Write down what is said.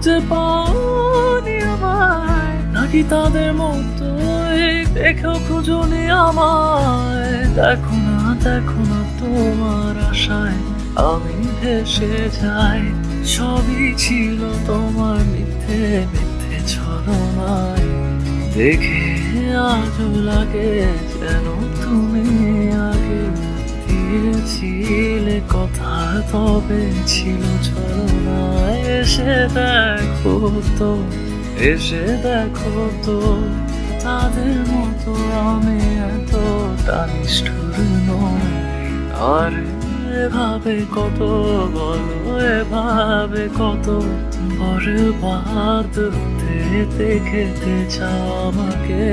খুঁজে পাওনি আমায়, নাকি তাদের মতোই দেখেও খুঁজনি আমায়। দেখো না তোমার আশায় আমি ভেসে যাই, সবই ছিল তোমার মিথ্যে মিথ্যে ছলনায়। দেখে আজও লাগে যেন তুমি আগে দিয়েছিলে কথা, তবে ছিল ছলনায়। এসে দেখো তো তাদের মতো আমি এতটা নিষ্ঠুর নই। আর এভাবে কত বলো, এভাবে কত বরবাদ হতে দেখতে চাও আমাকে।